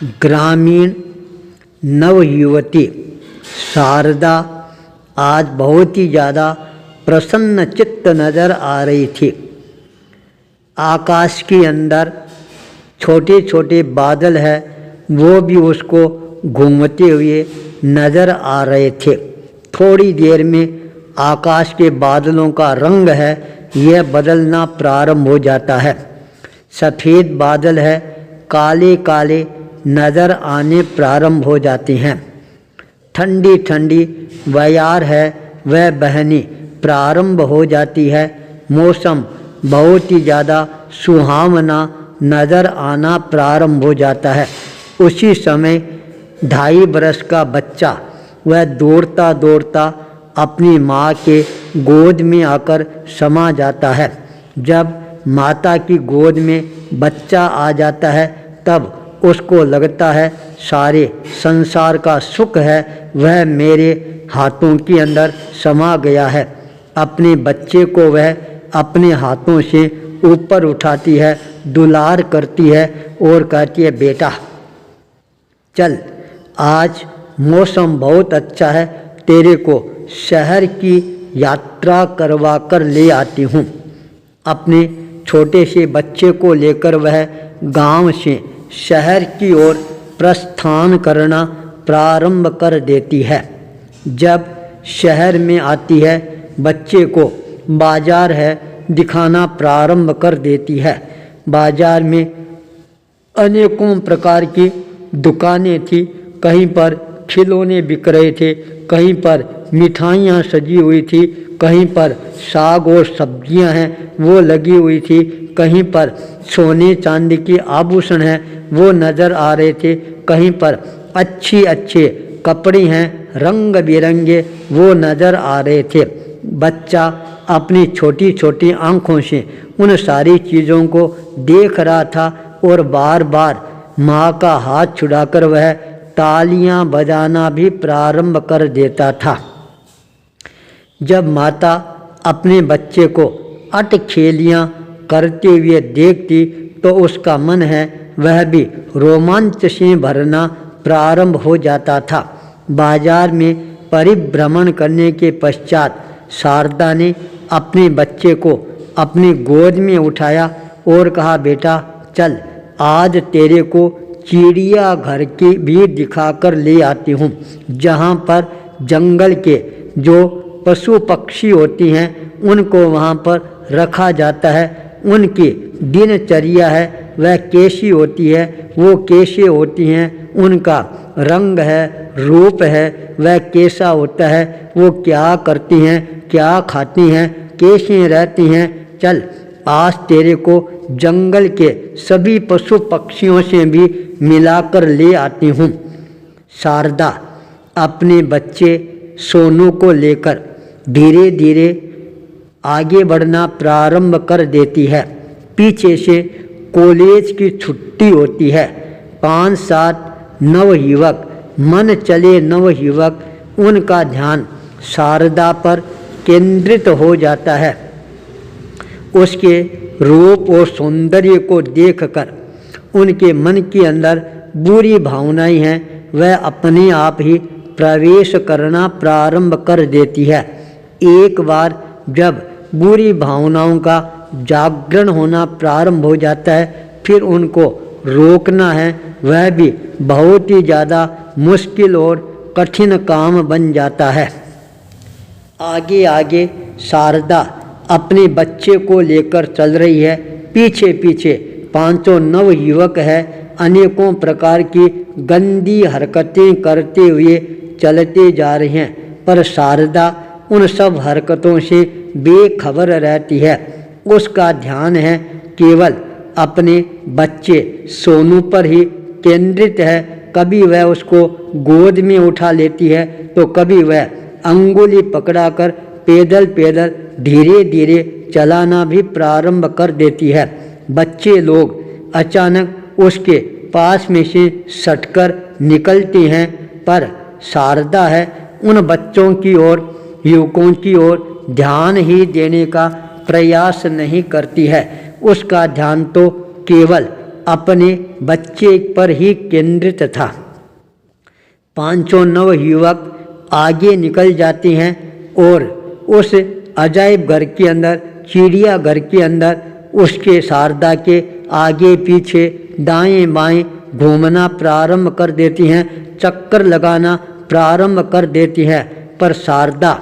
ग्रामीण नवयुवती शारदा आज बहुत ही ज़्यादा प्रसन्न चित्त नज़र आ रही थी। आकाश के अंदर छोटे छोटे बादल है, वो भी उसको घूमते हुए नज़र आ रहे थे। थोड़ी देर में आकाश के बादलों का रंग है यह बदलना प्रारंभ हो जाता है। सफ़ेद बादल है काले काले नज़र आने प्रारंभ हो जाते हैं। ठंडी ठंडी बयार है वह बहनी प्रारंभ हो जाती है। मौसम बहुत ही ज़्यादा सुहावना नज़र आना प्रारंभ हो जाता है। उसी समय 2.5 वर्ष का बच्चा वह दौड़ता दौड़ता अपनी माँ के गोद में आकर समा जाता है। जब माता की गोद में बच्चा आ जाता है तब उसको लगता है सारे संसार का सुख है वह मेरे हाथों के अंदर समा गया है। अपने बच्चे को वह अपने हाथों से ऊपर उठाती है, दुलार करती है और कहती है, बेटा चल आज मौसम बहुत अच्छा है, तेरे को शहर की यात्रा करवा कर ले आती हूँ। अपने छोटे से बच्चे को लेकर वह गांव से शहर की ओर प्रस्थान करना प्रारंभ कर देती है। जब शहर में आती है बच्चे को बाजार है दिखाना प्रारंभ कर देती है। बाजार में अनेकों प्रकार की दुकानें थी, कहीं पर खिलौने बिक रहे थे, कहीं पर मिठाइयाँ सजी हुई थी, कहीं पर साग और सब्जियां हैं वो लगी हुई थी, कहीं पर सोने चांदी के आभूषण हैं वो नज़र आ रहे थे, कहीं पर अच्छे अच्छे कपड़े हैं रंग बिरंगे वो नज़र आ रहे थे। बच्चा अपनी छोटी छोटी आँखों से उन सारी चीज़ों को देख रहा था और बार बार माँ का हाथ छुड़ाकर वह तालियां बजाना भी प्रारंभ कर देता था। जब माता अपने बच्चे को अटखेलियाँ करते हुए देखती तो उसका मन है वह भी रोमांच से भरना प्रारंभ हो जाता था। बाजार में परिभ्रमण करने के पश्चात शारदा ने अपने बच्चे को अपनी गोद में उठाया और कहा, बेटा चल आज तेरे को चिड़ियाघर की भी दिखाकर ले आती हूँ, जहाँ पर जंगल के जो पशु पक्षी होती हैं उनको वहाँ पर रखा जाता है। उनकी दिनचर्या है वह कैसी होती है, वो कैसे होती हैं, उनका रंग है रूप है वह कैसा होता है, वो क्या करती हैं क्या खाती हैं कैसे रहती हैं। चल आज तेरे को जंगल के सभी पशु पक्षियों से भी मिलाकर ले आती हूँ। शारदा अपने बच्चे सोनू को लेकर धीरे धीरे आगे बढ़ना प्रारंभ कर देती है। पीछे से कॉलेज की छुट्टी होती है। 5-7 नवयुवक मन चले नवयुवक उनका ध्यान शारदा पर केंद्रित हो जाता है। उसके रूप और सौंदर्य को देखकर उनके मन के अंदर बुरी भावनाएं हैं वह अपने आप ही प्रवेश करना प्रारंभ कर देती है। एक बार जब बुरी भावनाओं का जागरण होना प्रारंभ हो जाता है फिर उनको रोकना है वह भी बहुत ही ज़्यादा मुश्किल और कठिन काम बन जाता है। आगे आगे शारदा अपने बच्चे को लेकर चल रही है। पीछे पीछे 500 नवयुवक है अनेकों प्रकार की गंदी हरकतें करते हुए चलते जा रहे हैं, पर शारदा उन सब हरकतों से बेखबर रहती है। उसका ध्यान है केवल अपने बच्चे सोनू पर ही केंद्रित है। कभी वह उसको गोद में उठा लेती है तो कभी वह अंगुली पकड़ाकर पैदल पैदल धीरे धीरे चलाना भी प्रारंभ कर देती है। बच्चे लोग अचानक उसके पास में से सटकर निकलते हैं, पर शारदा है उन बच्चों की ओर युवकों की ओर ध्यान ही देने का प्रयास नहीं करती है। उसका ध्यान तो केवल अपने बच्चे पर ही केंद्रित था। पांचों नवयुवक आगे निकल जाते हैं और उस अजायब घर के अंदर, चिड़ियाघर के अंदर उसके शारदा के आगे पीछे दाएं बाएं घूमना प्रारंभ कर देती हैं, चक्कर लगाना प्रारंभ कर देती हैं। पर शारदा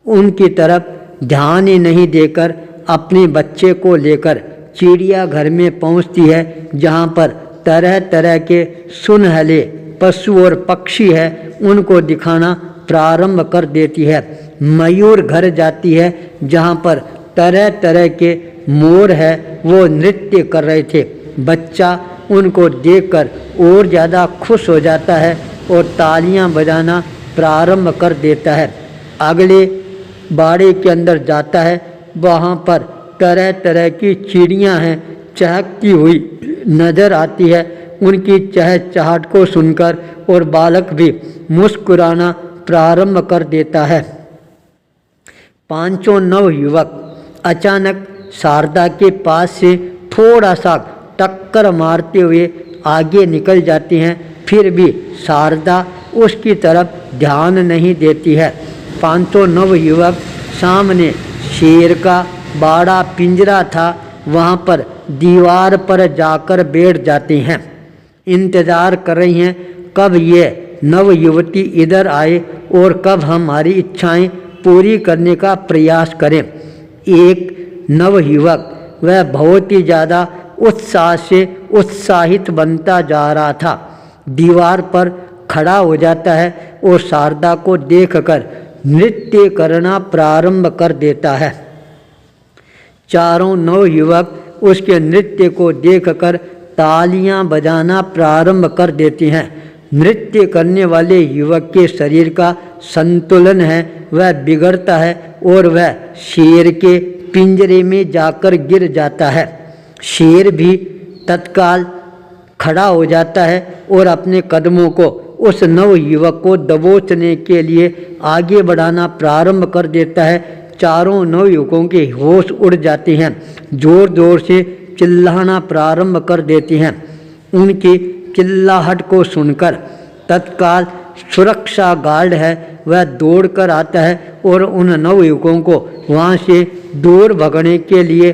उनकी तरफ ध्यान ही नहीं देकर अपने बच्चे को लेकर चिड़ियाघर में पहुंचती है, जहां पर तरह तरह के सुनहले पशु और पक्षी है, उनको दिखाना प्रारंभ कर देती है। मयूर घर जाती है, जहां पर तरह तरह के मोर है, वो नृत्य कर रहे थे। बच्चा उनको देखकर और ज़्यादा खुश हो जाता है और तालियां बजाना प्रारंभ कर देता है। अगले बाड़े के अंदर जाता है, वहाँ पर तरह तरह की चिड़ियाँ हैं, चहकती हुई नजर आती है। उनकी चहचहाट को सुनकर और बालक भी मुस्कुराना प्रारंभ कर देता है। पांचों नवयुवक अचानक शारदा के पास से थोड़ा सा टक्कर मारते हुए आगे निकल जाती हैं, फिर भी शारदा उसकी तरफ ध्यान नहीं देती है। पांचों नवयुवक सामने शेर का बाड़ा पिंजरा था, वहाँ पर दीवार पर जाकर बैठ जाते हैं। इंतज़ार कर रही हैं कब ये नवयुवती इधर आए और कब हमारी इच्छाएं पूरी करने का प्रयास करें। एक नवयुवक वह बहुत ही ज़्यादा उत्साह से उत्साहित बनता जा रहा था, दीवार पर खड़ा हो जाता है और शारदा को देखकर नृत्य करना प्रारंभ कर देता है। चारों नवयुवक उसके नृत्य को देखकर तालियां बजाना प्रारंभ कर देती हैं। नृत्य करने वाले युवक के शरीर का संतुलन है वह बिगड़ता है और वह शेर के पिंजरे में जाकर गिर जाता है। शेर भी तत्काल खड़ा हो जाता है और अपने कदमों को उस नवयुवक को दबोचने के लिए आगे बढ़ाना प्रारंभ कर देता है। चारों नवयुवकों के होश उड़ जाते हैं, जोर जोर से चिल्लाना प्रारंभ कर देती हैं। उनकी चिल्लाहट को सुनकर तत्काल सुरक्षा गार्ड है वह दौड़कर आता है और उन नवयुवकों को वहाँ से दूर भगने के लिए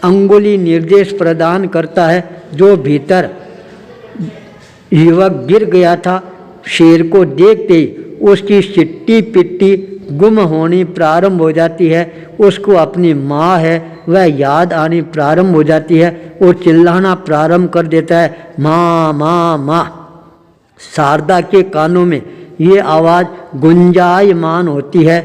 अंगुली निर्देश प्रदान करता है। जो भीतर युवक गिर गया था, शेर को देखते ही उसकी सिट्टी पिट्टी गुम होनी प्रारंभ हो जाती है। उसको अपनी माँ है वह याद आनी प्रारंभ हो जाती है और चिल्लाना प्रारंभ कर देता है, माँ माँ माँ। शारदा के कानों में ये आवाज़ गुंजायमान होती है।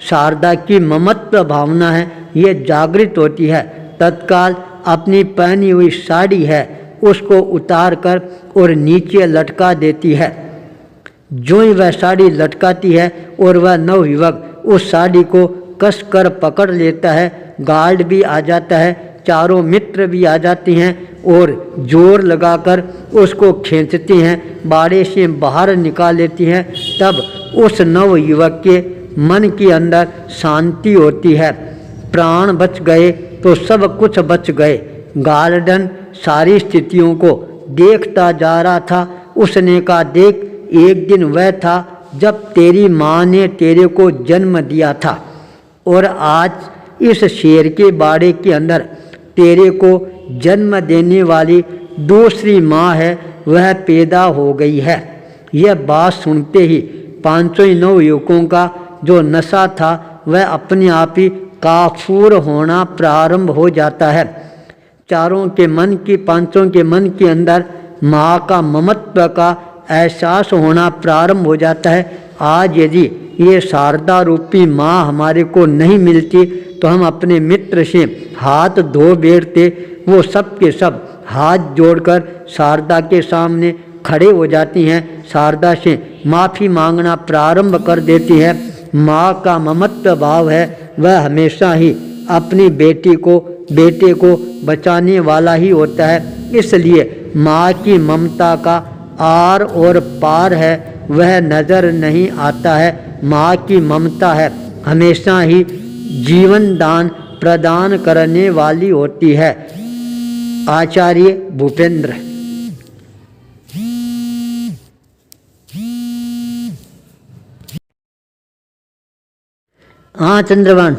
शारदा की ममत्व भावना है ये जागृत होती है। तत्काल अपनी पहनी हुई साड़ी है उसको उतार कर और नीचे लटका देती है। जो ही वह साड़ी लटकाती है और वह नवयुवक उस साड़ी को कस कर पकड़ लेता है, गार्ड भी आ जाता है, चारों मित्र भी आ जाती हैं और जोर लगाकर उसको खींचती हैं, बाड़े से बाहर निकाल लेती हैं। तब उस नवयुवक के मन के अंदर शांति होती है। प्राण बच गए तो सब कुछ बच गए। गार्डन सारी स्थितियों को देखता जा रहा था। उसने कहा, देख एक दिन वह था जब तेरी माँ ने तेरे को जन्म दिया था और आज इस शेर के बाड़े के अंदर तेरे को जन्म देने वाली दूसरी माँ है वह पैदा हो गई है। यह बात सुनते ही पांचों नवयुवकों का जो नशा था वह अपने आप ही काफूर होना प्रारंभ हो जाता है। पांचों के मन के अंदर माँ का ममत्व का एहसास होना प्रारंभ हो जाता है। आज यदि ये शारदा रूपी माँ हमारे को नहीं मिलती तो हम अपने मित्र से हाथ धो बैठते। वो सब के सब हाथ जोड़कर शारदा के सामने खड़े हो जाती हैं, शारदा से माफ़ी मांगना प्रारंभ कर देती है। माँ का ममत्व भाव है वह हमेशा ही अपनी बेटे को बचाने वाला ही होता है। इसलिए माँ की ममता का आर और पार है वह नज़र नहीं आता है। माँ की ममता है हमेशा ही जीवन दान प्रदान करने वाली होती है। आचार्य भूपेंद्र। हाँ चंद्रभान,